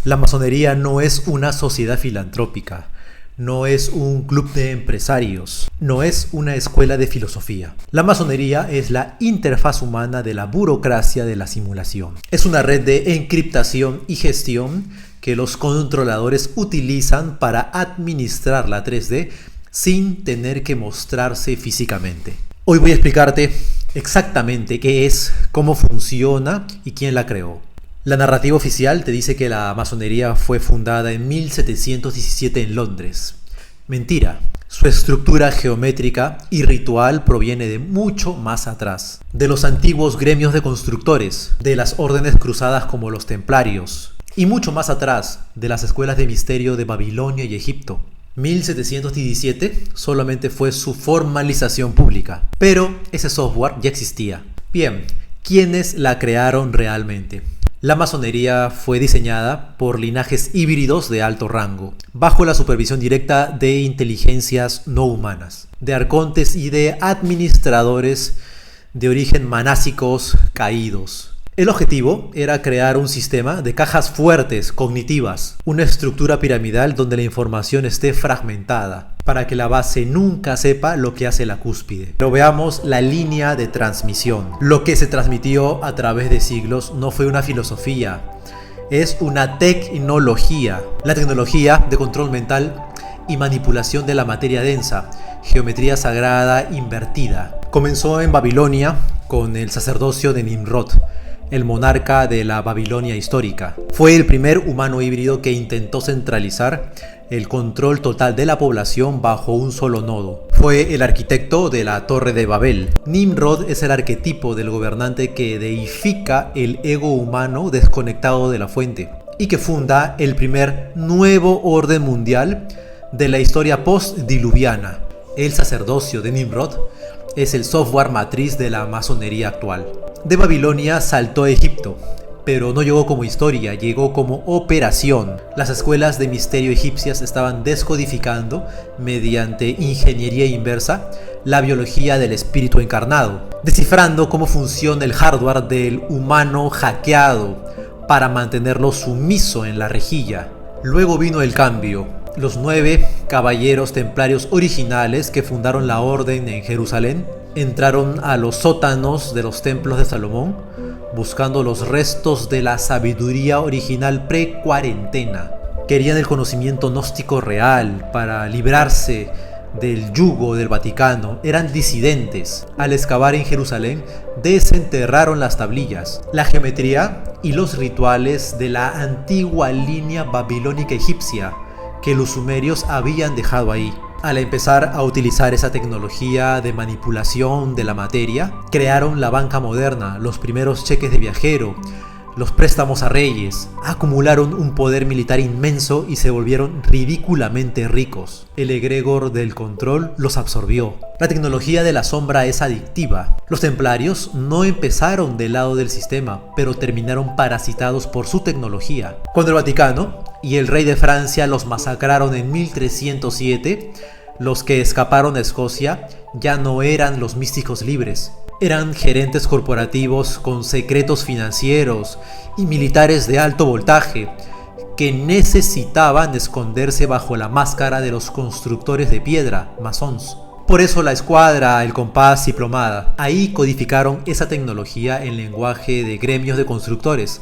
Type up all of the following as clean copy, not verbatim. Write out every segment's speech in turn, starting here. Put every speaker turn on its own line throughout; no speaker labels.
La masonería no es una sociedad filantrópica, no es un club de empresarios, no es una escuela de filosofía. La masonería es la interfaz humana de la burocracia de la simulación. Es una red de encriptación y gestión que los controladores utilizan para administrar la 3D sin tener que mostrarse físicamente. Hoy voy a explicarte exactamente qué es, cómo funciona y quién la creó. La narrativa oficial te dice que la masonería fue fundada en 1717 en Londres. Mentira. Su estructura geométrica y ritual proviene de mucho más atrás, de los antiguos gremios de constructores, de las órdenes cruzadas como los templarios, y mucho más atrás, de las escuelas de misterio de Babilonia y Egipto. 1717 solamente fue su formalización pública, pero ese software ya existía. Bien, ¿quiénes la crearon realmente? La masonería fue diseñada por linajes híbridos de alto rango, bajo la supervisión directa de inteligencias no humanas, de arcontes y de administradores de origen manásicos caídos. El objetivo era crear un sistema de cajas fuertes, cognitivas, una estructura piramidal donde la información esté fragmentada, para que la base nunca sepa lo que hace la cúspide. Pero veamos la línea de transmisión. Lo que se transmitió a través de siglos no fue una filosofía, es una tecnología. La tecnología de control mental y manipulación de la materia densa, geometría sagrada invertida. Comenzó en Babilonia con el sacerdocio de Nimrod, el monarca de la Babilonia histórica. Fue el primer humano híbrido que intentó centralizar el control total de la población bajo un solo nodo. Fue el arquitecto de la Torre de Babel. Nimrod es el arquetipo del gobernante que deifica el ego humano desconectado de la fuente y que funda el primer nuevo orden mundial de la historia post-diluviana. El sacerdocio de Nimrod es el software matriz de la masonería actual. De Babilonia saltó a Egipto, pero no llegó como historia, llegó como operación. Las escuelas de misterio egipcias estaban descodificando, mediante ingeniería inversa, la biología del espíritu encarnado, descifrando cómo funciona el hardware del humano hackeado para mantenerlo sumiso en la rejilla. Luego vino el cambio. Los 9 caballeros templarios originales que fundaron la orden en Jerusalén entraron a los sótanos de los templos de Salomón buscando los restos de la sabiduría original pre-cuarentena. Querían el conocimiento gnóstico real para librarse del yugo del Vaticano. Eran disidentes. Al excavar en Jerusalén, desenterraron las tablillas, la geometría y los rituales de la antigua línea babilónica egipcia que los sumerios habían dejado ahí. Al empezar a utilizar esa tecnología de manipulación de la materia, crearon la banca moderna, los primeros cheques de viajero, los préstamos a reyes, acumularon un poder militar inmenso y se volvieron ridículamente ricos. El egregor del control los absorbió. La tecnología de la sombra es adictiva. Los templarios no empezaron del lado del sistema, pero terminaron parasitados por su tecnología. Cuando el Vaticano y el rey de Francia los masacraron en 1307, los que escaparon a Escocia ya no eran los místicos libres. Eran gerentes corporativos con secretos financieros y militares de alto voltaje que necesitaban esconderse bajo la máscara de los constructores de piedra, masons. Por eso la escuadra, el compás y plomada. Ahí codificaron esa tecnología en lenguaje de gremios de constructores,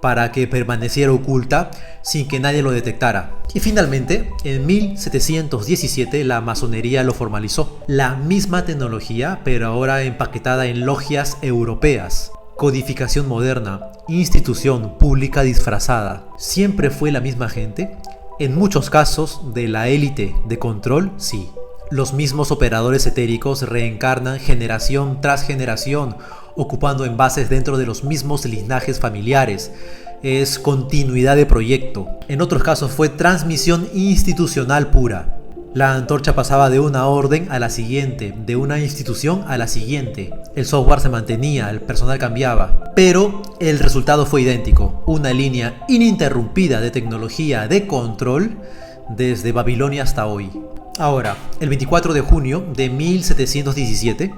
para que permaneciera oculta sin que nadie lo detectara. Y finalmente, en 1717 la masonería lo formalizó. La misma tecnología, pero ahora empaquetada en logias europeas. Codificación moderna, institución pública disfrazada. ¿Siempre fue la misma gente? En muchos casos, de la élite de control, sí. Los mismos operadores etéricos reencarnan generación tras generación, ocupando envases dentro de los mismos linajes familiares. Es continuidad de proyecto. En otros casos fue transmisión institucional pura. La antorcha pasaba de una orden a la siguiente, de una institución a la siguiente. El software se mantenía, el personal cambiaba, pero el resultado fue idéntico. Una línea ininterrumpida de tecnología de control desde Babilonia hasta hoy. Ahora, el 24 de junio de 1717,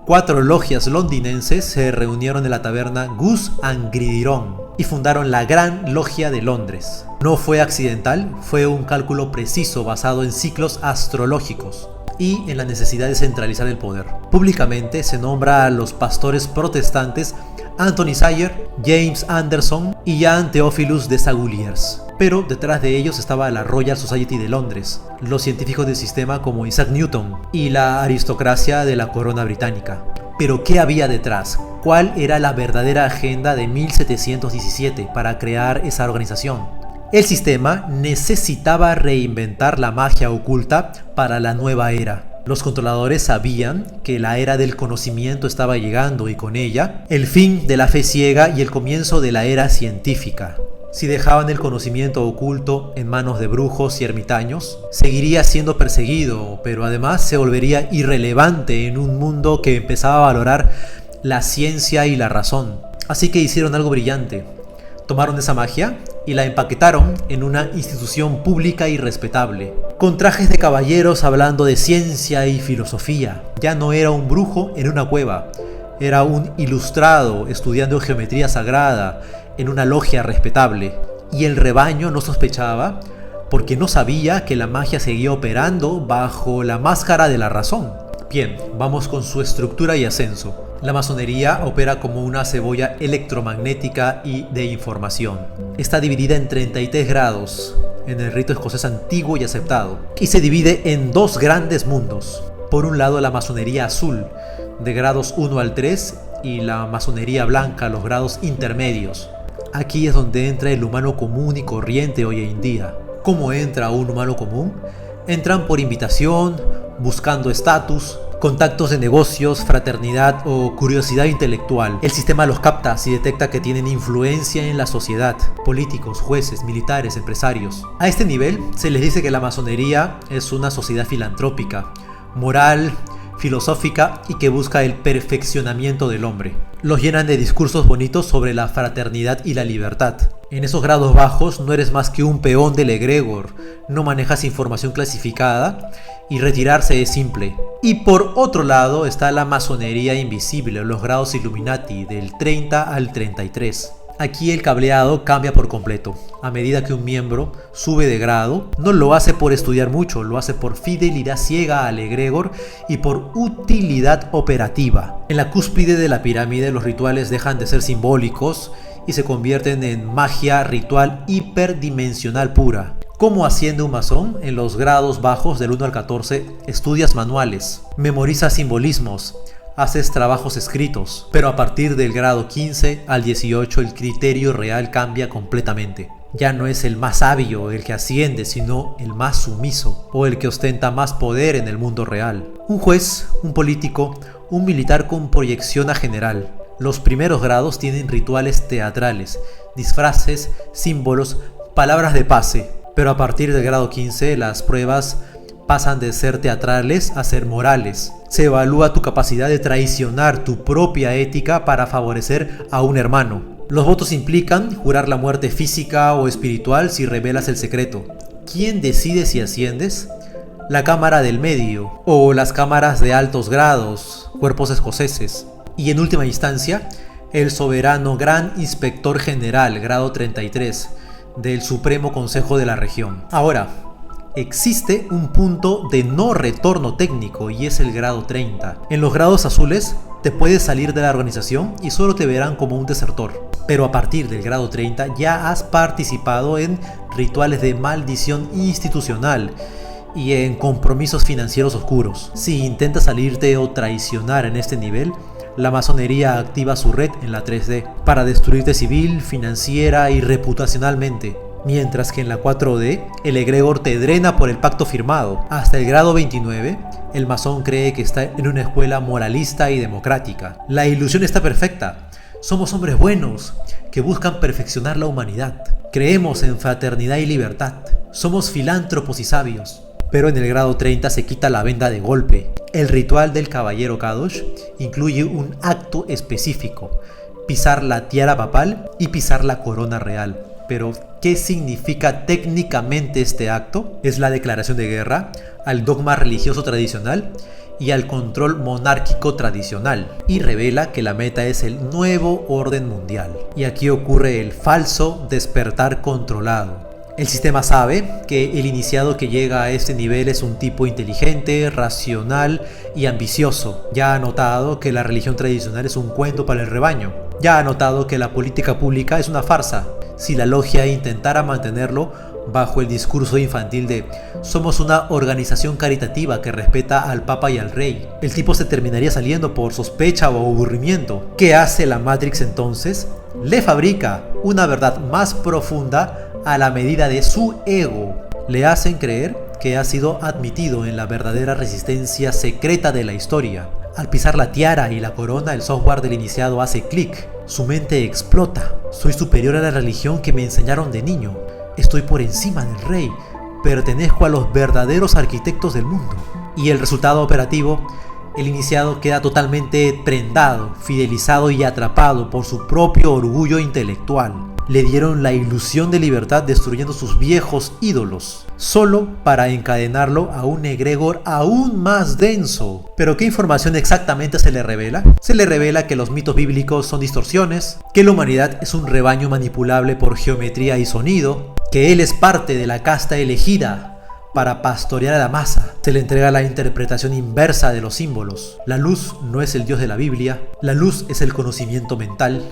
4 logias londinenses se reunieron en la taberna Goose and Gridiron y fundaron la Gran Logia de Londres. No fue accidental, fue un cálculo preciso basado en ciclos astrológicos y en la necesidad de centralizar el poder. Públicamente se nombra a los pastores protestantes Anthony Sayer, James Anderson y Jan Theophilus de Saguliers. Pero detrás de ellos estaba la Royal Society de Londres, los científicos del sistema como Isaac Newton y la aristocracia de la corona británica. Pero ¿qué había detrás? ¿Cuál era la verdadera agenda de 1717 para crear esa organización? El sistema necesitaba reinventar la magia oculta para la nueva era. Los controladores sabían que la era del conocimiento estaba llegando y con ella el fin de la fe ciega y el comienzo de la era científica. Si dejaban el conocimiento oculto en manos de brujos y ermitaños, seguiría siendo perseguido, pero además se volvería irrelevante en un mundo que empezaba a valorar la ciencia y la razón. Así que hicieron algo brillante. Tomaron esa magia y la empaquetaron en una institución pública y respetable, con trajes de caballeros hablando de ciencia y filosofía. Ya no era un brujo en una cueva, era un ilustrado estudiando geometría sagrada en una logia respetable. Y el rebaño no sospechaba porque no sabía que la magia seguía operando bajo la máscara de la razón. Bien, vamos con su estructura y ascenso. La masonería opera como una cebolla electromagnética y de información. Está dividida en 33 grados, en el rito escocés antiguo y aceptado, y se divide en 2 grandes mundos. Por un lado la masonería azul, de grados 1 al 3, y la masonería blanca, los grados intermedios. Aquí es donde entra el humano común y corriente hoy en día. ¿Cómo entra un humano común? Entran por invitación, buscando estatus, contactos de negocios, fraternidad o curiosidad intelectual. El sistema los capta si detecta que tienen influencia en la sociedad, políticos, jueces, militares, empresarios. A este nivel se les dice que la masonería es una sociedad filantrópica, moral, filosófica y que busca el perfeccionamiento del hombre. Los llenan de discursos bonitos sobre la fraternidad y la libertad. En esos grados bajos no eres más que un peón del egregor, no manejas información clasificada y retirarse es simple. Y por otro lado está la masonería invisible, los grados Illuminati del 30 al 33. Aquí el cableado cambia por completo. A medida que un miembro sube de grado, no lo hace por estudiar mucho, lo hace por fidelidad ciega al egregor y por utilidad operativa. En la cúspide de la pirámide los rituales dejan de ser simbólicos y se convierten en magia ritual hiperdimensional pura. ¿Cómo asciende un masón? En los grados bajos del 1 al 14 estudias manuales, memorizas simbolismos, haces trabajos escritos, pero a partir del grado 15 al 18 el criterio real cambia completamente. Ya no es el más sabio el que asciende, sino el más sumiso o el que ostenta más poder en el mundo real. Un juez, un político, un militar con proyección a general. Los primeros grados tienen rituales teatrales, disfraces, símbolos, palabras de pase, pero a partir del grado 15 las pruebas pasan de ser teatrales a ser morales. Se evalúa tu capacidad de traicionar tu propia ética para favorecer a un hermano. Los votos implican jurar la muerte física o espiritual si revelas el secreto. ¿Quién decide si asciendes? La cámara del medio o las cámaras de altos grados, cuerpos escoceses. Y en última instancia, el soberano gran inspector general, grado 33, del Supremo Consejo de la región. Ahora, existe un punto de no retorno técnico y es el grado 30. En los grados azules te puedes salir de la organización y solo te verán como un desertor. Pero a partir del grado 30 ya has participado en rituales de maldición institucional y en compromisos financieros oscuros. Si intentas salirte o traicionar en este nivel, la masonería activa su red en la 3D para destruirte civil, financiera y reputacionalmente. Mientras que en la 4D, el egregor te drena por el pacto firmado. Hasta el grado 29, el masón cree que está en una escuela moralista y democrática. La ilusión está perfecta. Somos hombres buenos, que buscan perfeccionar la humanidad. Creemos en fraternidad y libertad. Somos filántropos y sabios. Pero en el grado 30 se quita la venda de golpe. El ritual del caballero Kadosh incluye un acto específico: pisar la tiara papal y pisar la corona real. Pero, ¿qué significa técnicamente este acto? Es la declaración de guerra al dogma religioso tradicional y al control monárquico tradicional, y revela que la meta es el nuevo orden mundial. Y aquí ocurre el falso despertar controlado. El sistema sabe que el iniciado que llega a este nivel es un tipo inteligente, racional y ambicioso. Ya ha notado que la religión tradicional es un cuento para el rebaño. Ya ha notado que la política pública es una farsa. Si la logia intentara mantenerlo bajo el discurso infantil de somos una organización caritativa que respeta al Papa y al Rey, el tipo se terminaría saliendo por sospecha o aburrimiento. ¿Qué hace la Matrix entonces? Le fabrica una verdad más profunda a la medida de su ego. Le hacen creer que ha sido admitido en la verdadera resistencia secreta de la historia. Al pisar la tiara y la corona, el software del iniciado hace clic. Su mente explota. Soy superior a la religión que me enseñaron de niño. Estoy por encima del rey. Pertenezco a los verdaderos arquitectos del mundo. Y el resultado operativo, el iniciado queda totalmente prendado, fidelizado y atrapado por su propio orgullo intelectual. Le dieron la ilusión de libertad destruyendo sus viejos ídolos, solo para encadenarlo a un egregor aún más denso. ¿Pero qué información exactamente se le revela? Se le revela que los mitos bíblicos son distorsiones, que la humanidad es un rebaño manipulable por geometría y sonido, que él es parte de la casta elegida para pastorear a la masa. Se le entrega la interpretación inversa de los símbolos. La luz no es el Dios de la Biblia, la luz es el conocimiento mental,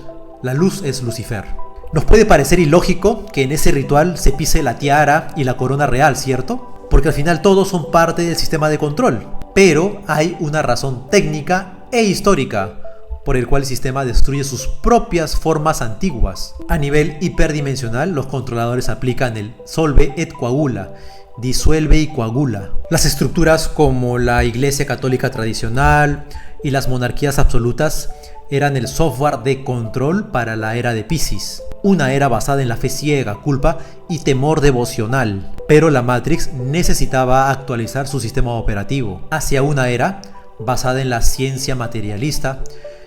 la luz es Lucifer. Nos puede parecer ilógico que en ese ritual se pise la tiara y la corona real, ¿cierto? Porque al final todos son parte del sistema de control. Pero hay una razón técnica e histórica por el cual el sistema destruye sus propias formas antiguas. A nivel hiperdimensional, los controladores aplican el solve et coagula, disuelve y coagula. Las estructuras como la Iglesia Católica tradicional y las monarquías absolutas eran el software de control para la era de Piscis, una era basada en la fe ciega, culpa y temor devocional. Pero la Matrix necesitaba actualizar su sistema operativo hacia una era basada en la ciencia materialista,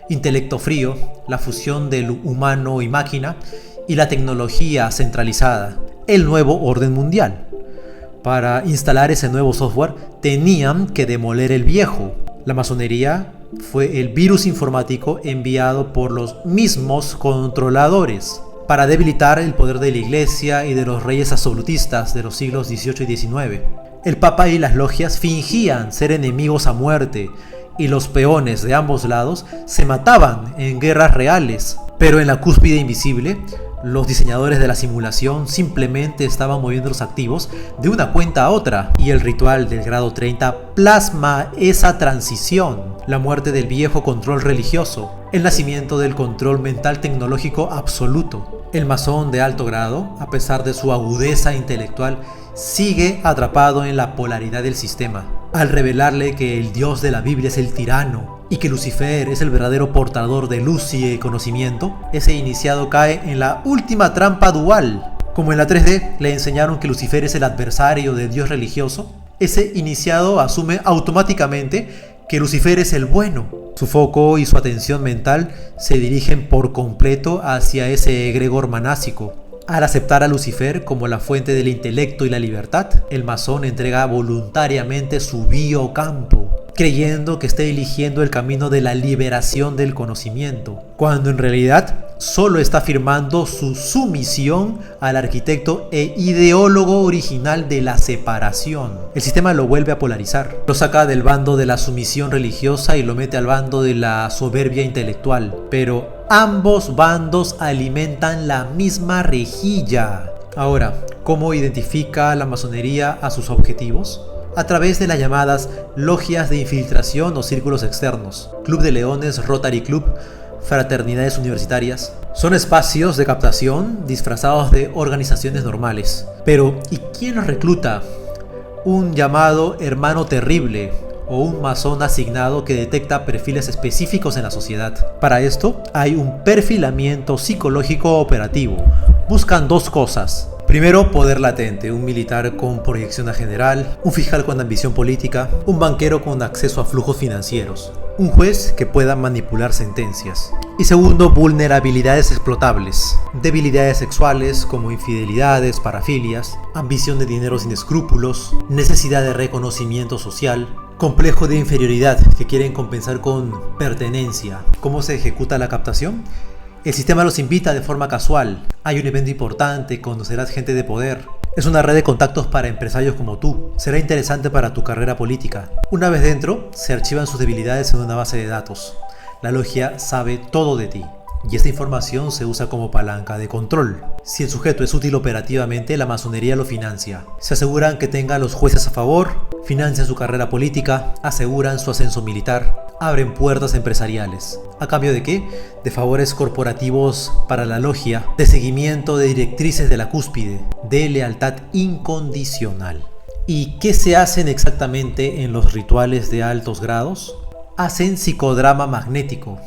intelecto frío, la fusión del humano y máquina y la tecnología centralizada, el nuevo orden mundial. Para instalar ese nuevo software tenían que demoler el viejo. La masonería fue el virus informático enviado por los mismos controladores para debilitar el poder de la iglesia y de los reyes absolutistas de los siglos XVIII y XIX. El Papa y las logias fingían ser enemigos a muerte y los peones de ambos lados se mataban en guerras reales. Pero en la cúspide invisible, los diseñadores de la simulación simplemente estaban moviendo los activos de una cuenta a otra, y el ritual del grado 30 plasma esa transición: la muerte del viejo control religioso, el nacimiento del control mental tecnológico absoluto. El masón de alto grado, a pesar de su agudeza intelectual, sigue atrapado en la polaridad del sistema. Al revelarle que el Dios de la Biblia es el tirano y que Lucifer es el verdadero portador de luz y conocimiento, ese iniciado cae en la última trampa dual. Como en la 3D le enseñaron que Lucifer es el adversario del Dios religioso, ese iniciado asume automáticamente que Lucifer es el bueno. Su foco y su atención mental se dirigen por completo hacia ese egregor manásico. Al aceptar a Lucifer como la fuente del intelecto y la libertad, el masón entrega voluntariamente su biocampo, creyendo que está eligiendo el camino de la liberación del conocimiento, cuando en realidad solo está afirmando su sumisión al arquitecto e ideólogo original de la separación. El sistema lo vuelve a polarizar, lo saca del bando de la sumisión religiosa y lo mete al bando de la soberbia intelectual, pero ambos bandos alimentan la misma rejilla. Ahora, ¿cómo identifica la masonería a sus objetivos? A través de las llamadas logias de infiltración o círculos externos, Club de Leones, Rotary Club, fraternidades universitarias. Son espacios de captación disfrazados de organizaciones normales. Pero, ¿y quién los recluta? Un llamado hermano terrible o un masón asignado que detecta perfiles específicos en la sociedad. Para esto hay un perfilamiento psicológico operativo. Buscan dos cosas. Primero, poder latente, un militar con proyección a general, un fiscal con ambición política, un banquero con acceso a flujos financieros. un juez que pueda manipular sentencias. Y segundo, vulnerabilidades explotables, debilidades sexuales como infidelidades, parafilias, ambición de dinero sin escrúpulos, necesidad de reconocimiento social, complejo de inferioridad que quieren compensar con pertenencia. ¿Cómo se ejecuta la captación? El sistema los invita de forma casual. Hay un evento importante, conocerás gente de poder. Es una red de contactos para empresarios como tú. Será interesante para tu carrera política. Una vez dentro, se archivan sus debilidades en una base de datos. La logia sabe todo de ti. Y esta información se usa como palanca de control. Si el sujeto es útil operativamente, la masonería lo financia. Se aseguran que tenga a los jueces a favor, financian su carrera política, aseguran su ascenso militar, abren puertas empresariales. ¿A cambio de qué? De favores corporativos para la logia, de seguimiento de directrices de la cúspide, de lealtad incondicional. ¿Y qué se hacen exactamente en los rituales de altos grados? Hacen psicodrama magnético.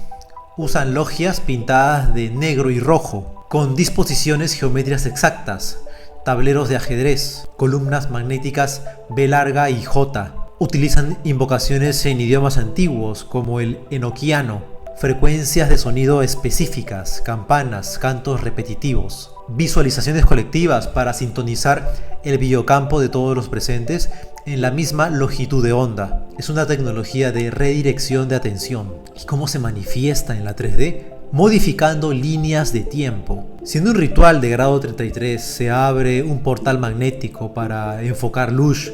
Usan logias pintadas de negro y rojo, con disposiciones geométricas exactas, tableros de ajedrez, columnas magnéticas B larga y J. Utilizan invocaciones en idiomas antiguos como el enoquiano, frecuencias de sonido específicas, campanas, cantos repetitivos, visualizaciones colectivas para sintonizar el biocampo de todos los presentes en la misma longitud de onda. Es una tecnología de redirección de atención. ¿Y cómo se manifiesta en la 3D? Modificando líneas de tiempo. Si en un ritual de grado 33 se abre un portal magnético para enfocar luz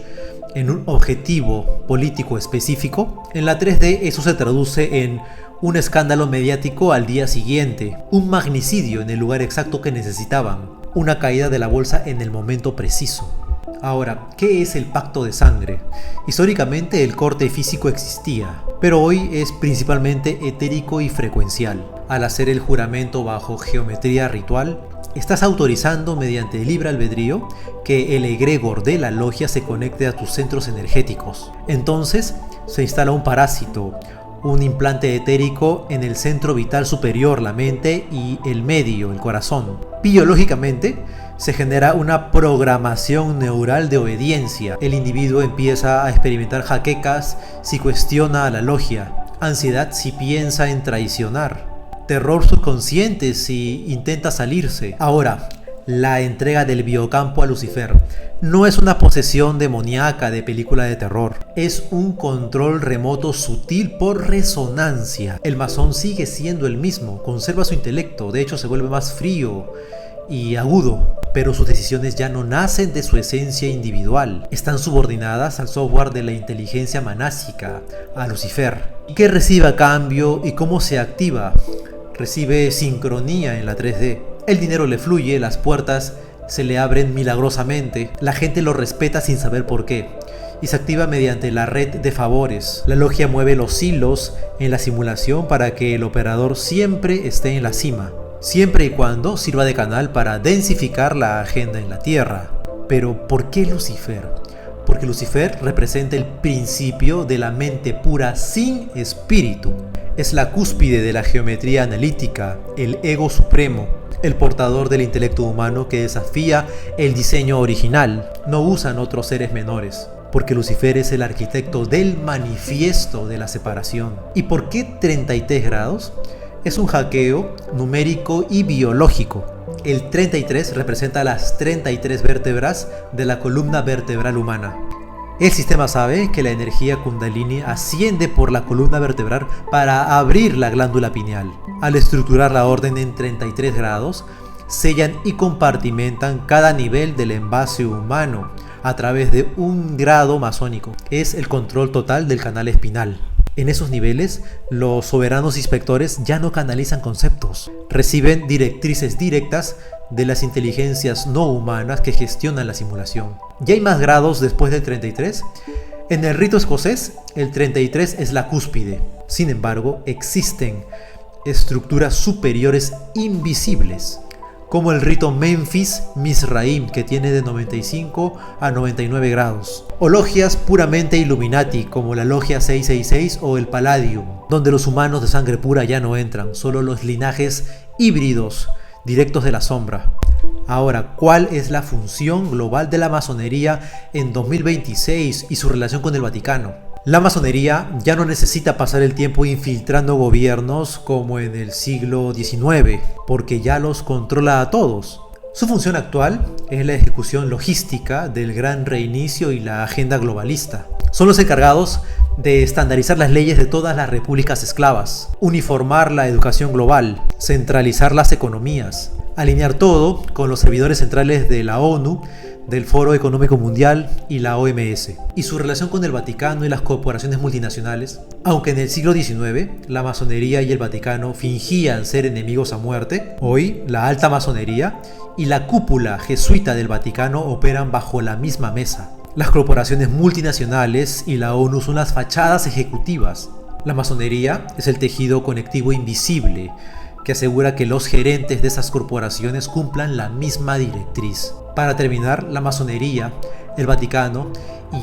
en un objetivo político específico, en la 3D eso se traduce en un escándalo mediático al día siguiente, un magnicidio en el lugar exacto que necesitaban, una caída de la bolsa en el momento preciso. Ahora, ¿qué es el pacto de sangre? Históricamente el corte físico existía, pero hoy es principalmente etérico y frecuencial. Al hacer el juramento bajo geometría ritual, estás autorizando mediante libre albedrío que el egregor de la logia se conecte a tus centros energéticos. Entonces se instala un parásito, un implante etérico en el centro vital superior, la mente, y el medio, el corazón. Biológicamente se genera una programación neural de obediencia. El individuo empieza a experimentar jaquecas si cuestiona a la logia, ansiedad si piensa en traicionar, terror subconsciente si intenta salirse. Ahora, la entrega del biocampo a Lucifer no es una posesión demoníaca de película de terror, es un control remoto sutil por resonancia. El masón sigue siendo el mismo, conserva su intelecto, de hecho se vuelve más frío y agudo, pero sus decisiones ya no nacen de su esencia individual, están subordinadas al software de la inteligencia manásica, a Lucifer. ¿Qué recibe a cambio y cómo se activa? Recibe sincronía en la 3D. El dinero le fluye, las puertas se le abren milagrosamente, la gente lo respeta sin saber por qué, y se activa mediante la red de favores. La logia mueve los hilos en la simulación para que el operador siempre esté en la cima, siempre y cuando sirva de canal para densificar la agenda en la Tierra. Pero ¿por qué Lucifer? Porque Lucifer representa el principio de la mente pura sin espíritu. Es la cúspide de la geometría analítica, el ego supremo, el portador del intelecto humano que desafía el diseño original. No usan otros seres menores, porque Lucifer es el arquitecto del manifiesto de la separación. ¿Y por qué 33 grados? Es un hackeo numérico y biológico. El 33 representa las 33 vértebras de la columna vertebral humana. El sistema sabe que la energía Kundalini asciende por la columna vertebral para abrir la glándula pineal. Al estructurar la orden en 33 grados, sellan y compartimentan cada nivel del envase humano a través de un grado masónico. Es el control total del canal espinal. En esos niveles, los soberanos inspectores ya no canalizan conceptos, reciben directrices directas de las inteligencias no humanas que gestionan la simulación. ¿Ya hay más grados después del 33? En el rito escocés, el 33 es la cúspide. Sin embargo, existen estructuras superiores invisibles, como el rito Memphis Mizraim, que tiene de 95 a 99 grados, o logias puramente Illuminati, como la logia 666 o el Palladium, donde los humanos de sangre pura ya no entran, solo los linajes híbridos directos de la sombra. Ahora, ¿cuál es la función global de la masonería en 2026 y su relación con el Vaticano? La masonería ya no necesita pasar el tiempo infiltrando gobiernos como en el siglo XIX, porque ya los controla a todos. Su función actual es la ejecución logística del gran reinicio y la agenda globalista. Son los encargados de estandarizar las leyes de todas las repúblicas esclavas, uniformar la educación global, centralizar las economías, alinear todo con los servidores centrales de la ONU, del Foro Económico Mundial y la OMS. Y su relación con el Vaticano y las corporaciones multinacionales, aunque en el siglo XIX la masonería y el Vaticano fingían ser enemigos a muerte, hoy la alta masonería y la cúpula jesuita del Vaticano operan bajo la misma mesa. Las corporaciones multinacionales y la ONU son las fachadas ejecutivas. La masonería es el tejido conectivo invisible que asegura que los gerentes de esas corporaciones cumplan la misma directriz. Para terminar, la masonería, el Vaticano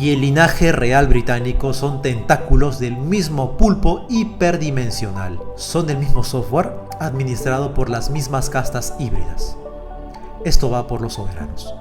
y el linaje real británico son tentáculos del mismo pulpo hiperdimensional. Son del mismo software administrado por las mismas castas híbridas. Esto va por los soberanos.